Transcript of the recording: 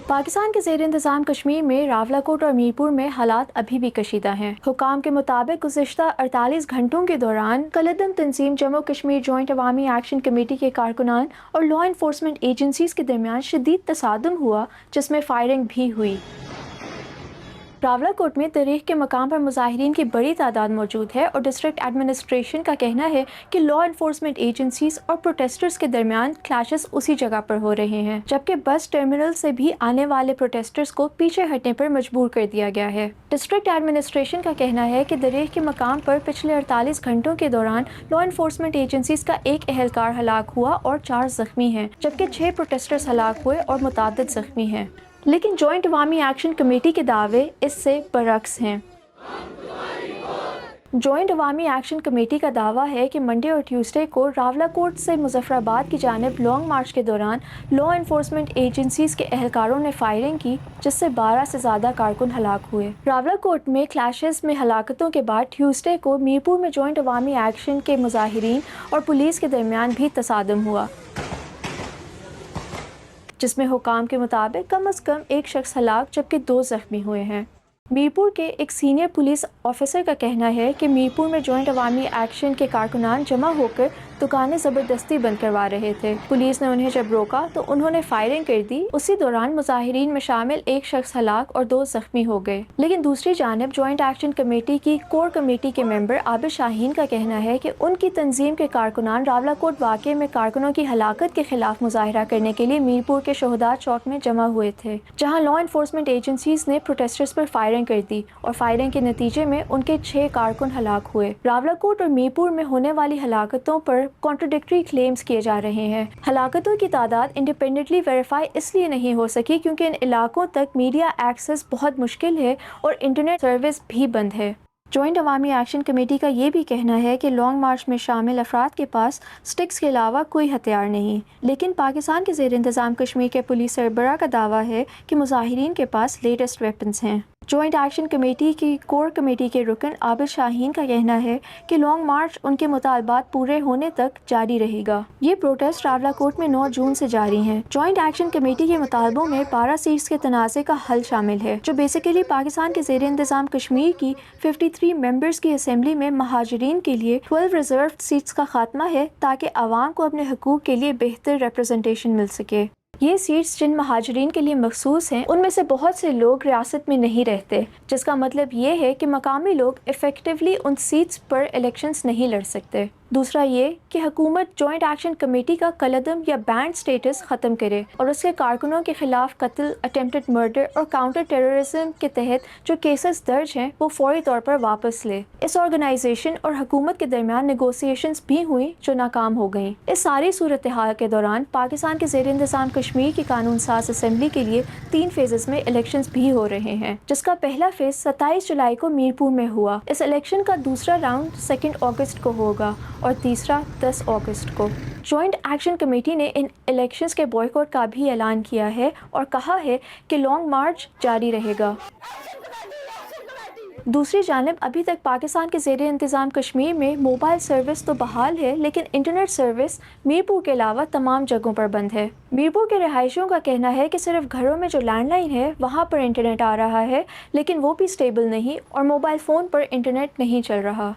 پاکستان کے زیر انتظام کشمیر میں راولاکوٹ اور میرپور میں حالات ابھی بھی کشیدہ ہیں۔ حکام کے مطابق گزشتہ 48 گھنٹوں کے دوران کالعدم تنظیم جموں کشمیر جوائنٹ عوامی ایکشن کمیٹی کے کارکنان اور لا انفورسمنٹ ایجنسیز کے درمیان شدید تصادم ہوا، جس میں فائرنگ بھی ہوئی۔ راولاکوٹ میں تاریخ کے مقام پر مظاہرین کی بڑی تعداد موجود ہے اور ڈسٹرکٹ ایڈمنسٹریشن کا کہنا ہے کہ لا انفورسمنٹ ایجنسیز اور پروٹیسٹرز کے درمیان کلیشز اسی جگہ پر ہو رہے ہیں، جبکہ بس ٹرمینل سے بھی آنے والے پروٹیسٹرز کو پیچھے ہٹنے پر مجبور کر دیا گیا ہے۔ ڈسٹرکٹ ایڈمنسٹریشن کا کہنا ہے کہ تاریخ کے مقام پر پچھلے 48 گھنٹوں کے دوران لا انفورسمنٹ ایجنسیز کا ایک اہلکار ہلاک ہوا اور 4 زخمی ہیں، جبکہ 6 پروٹیسٹرز ہلاک ہوئے اور متعدد زخمی ہیں۔ لیکن جوائنٹ عوامی ایکشن کمیٹی کے دعوے اس سے برعکس ہیں۔ جوائنٹ عوامی ایکشن کمیٹی کا دعویٰ ہے کہ منڈے اور ٹیوزڈے کو راولاکوٹ سے مظفرآباد کی جانب لانگ مارچ کے دوران لا انفورسمنٹ ایجنسیز کے اہلکاروں نے فائرنگ کی، جس سے 12 سے زیادہ کارکن ہلاک ہوئے۔ راولاکوٹ میں کلیشز میں ہلاکتوں کے بعد ٹیوزڈے کو میرپور میں جوائنٹ عوامی ایکشن کے مظاہرین اور پولیس کے درمیان بھی تصادم ہوا، جس میں حکام کے مطابق کم از کم 1 شخص ہلاک جبکہ 2 زخمی ہوئے ہیں۔ میرپور کے ایک سینئر پولیس آفیسر کا کہنا ہے کہ میرپور میں جوائنٹ عوامی ایکشن کے کارکنان جمع ہو کر دکانیں زبردستی بند کروا رہے تھے۔ پولیس نے انہیں جب روکا تو انہوں نے فائرنگ کر دی۔ اسی دوران مظاہرین میں شامل 1 شخص ہلاک اور 2 زخمی ہو گئے۔ لیکن دوسری جانب جوائنٹ ایکشن کمیٹی کی کور کمیٹی کے ممبر عابد شاہین کا کہنا ہے کہ ان کی تنظیم کے کارکنان راولاکوٹ واقعے میں کارکنوں کی ہلاکت کے خلاف مظاہرہ کرنے کے لیے میرپور کے شہداء چوک میں جمع ہوئے تھے، جہاں لا انفورسمنٹ ایجنسیز نے پروٹیسٹرز پر فائرنگ کر دی اور فائرنگ کے نتیجے میں ان کے 6 کارکن ہلاک ہوئے۔ راولاکوٹ اور میرپور میں ہونے والی ہلاکتوں پر کانٹراڈکٹری کلیمز کیے جا رہے ہیں۔ ہلاکتوں کی تعداد انڈیپینڈنٹلی ویریفائی اس لیے نہیں ہو سکی کیونکہ ان علاقوں تک میڈیا ایکسس بہت مشکل ہے اور انٹرنیٹ سروس بھی بند ہے۔ جوائنٹ عوامی ایکشن کمیٹی کا یہ بھی کہنا ہے کہ لانگ مارچ میں شامل افراد کے پاس سٹکس کے علاوہ کوئی ہتھیار نہیں، لیکن پاکستان کے زیر انتظام کشمیر کے پولیس سربراہ کا دعویٰ ہے کہ مظاہرین کے پاس لیٹسٹ ویپنز ہیں۔ جوائنٹ ایکشن کمیٹی کی کور کمیٹی کے رکن عابد شاہین کا کہنا ہے کہ لانگ مارچ ان کے مطالبات پورے ہونے تک جاری رہے گا۔ یہ پروٹیسٹ راولاکوٹ میں 9 جون سے جاری ہیں۔ جوائنٹ ایکشن کمیٹی کے مطالبوں میں 12 سیٹس کے تنازع کا حل شامل ہے، جو بیسیکلی پاکستان کے زیر انتظام کشمیر کی 53 ممبرز کی اسمبلی میں مہاجرین کے لیے 12 ریزروڈ سیٹس کا خاتمہ ہے، تاکہ عوام کو اپنے حقوق کے لیے بہتر ریپرزنٹیشن مل سکے۔ یہ سیٹس جن مہاجرین کے لیے مخصوص ہیں، ان میں سے بہت سے لوگ ریاست میں نہیں رہتے، جس کا مطلب یہ ہے کہ مقامی لوگ ایفیکٹولی ان سیٹس پر الیکشنز نہیں لڑ سکتے۔ دوسرا یہ کہ حکومت جوائنٹ ایکشن کمیٹی کا کالعدم یا بینڈ سٹیٹس ختم کرے اور اس کے کارکنوں کے خلاف قتل، اٹیمپٹڈ مرڈر اور کاؤنٹر ٹیررزم کے تحت جو کیسز درج ہیں وہ فوری طور پر واپس لے۔ اس آرگنائزیشن اور حکومت کے درمیان نیگوسیشنز بھی ہوئیں جو ناکام ہو گئیں۔ اس ساری صورتحال کے دوران پاکستان کے زیر انتظام کشمیر کی قانون ساز اسمبلی کے لیے 3 فیزز میں الیکشنز بھی ہو رہے ہیں، جس کا پہلا فیز 27 جولائی کو میرپور میں ہوا۔ اس الیکشن کا دوسرا راؤنڈ 2 اگست کو ہوگا اور تیسرا 10 اگست کو۔ جوائنٹ ایکشن کمیٹی نے ان الیکشنز کے بائیکاٹ کا بھی اعلان کیا ہے اور کہا ہے کہ لانگ مارچ جاری رہے گا۔ دوسری جانب ابھی تک پاکستان کے زیر انتظام کشمیر میں موبائل سروس تو بحال ہے، لیکن انٹرنیٹ سروس میرپور کے علاوہ تمام جگہوں پر بند ہے۔ میرپور کے رہائشیوں کا کہنا ہے کہ صرف گھروں میں جو لینڈ لائن ہے وہاں پر انٹرنیٹ آ رہا ہے، لیکن وہ بھی سٹیبل نہیں اور موبائل فون پر انٹرنیٹ نہیں چل رہا۔